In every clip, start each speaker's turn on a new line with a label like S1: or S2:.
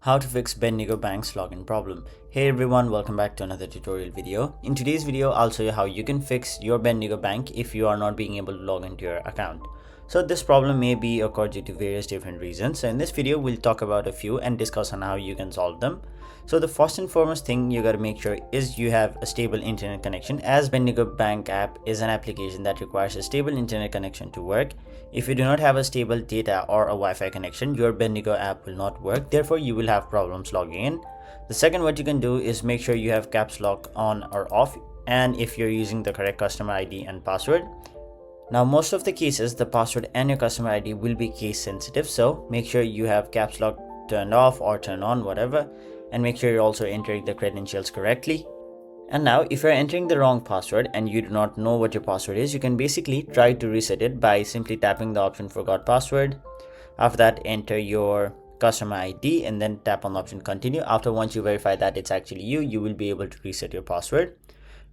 S1: How to fix Bendigo Bank's login problem. Hey everyone, welcome back to another tutorial video. In today's video, I'll show you how you can fix your Bendigo Bank if you are not being able to log into your account. So this problem may be occurred due to various different reasons. So in this video, we'll talk about a few and discuss on how you can solve them. So the first and foremost thing you gotta make sure is you have a stable internet connection, as Bendigo Bank app is an application that requires a stable internet connection to work. If you do not have a stable data or a Wi-Fi connection, your Bendigo app will not work. Therefore, you will have problems logging in. The second, what you can do is make sure you have caps lock on or off, and if you're using the correct customer ID and password. Now, most of the cases, the password and your customer ID will be case sensitive, so make sure you have caps lock turned off or turned on, whatever, and make sure you're also entering the credentials correctly. And now, if you're entering the wrong password and you do not know what your password is, you can basically try to reset it by simply tapping the option forgot password. After that, enter your customer ID and then tap on the option continue. After once you verify that it's actually you, you will be able to reset your password.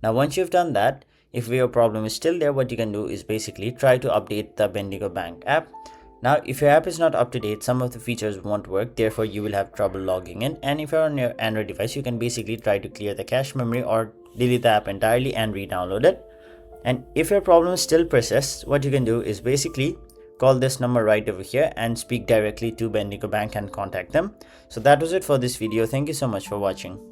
S1: Now, once you've done that, if your problem is still there, what you can do is basically try to update the Bendigo Bank app. Now, if your app is not up to date, some of the features won't work, therefore you will have trouble logging in. And if you're on your Android device, you can basically try to clear the cache memory or delete the app entirely and re-download it. And if your problem still persists, what you can do is basically call this number right over here and speak directly to Bendigo Bank and contact them. So that was it for this video. Thank you so much for watching.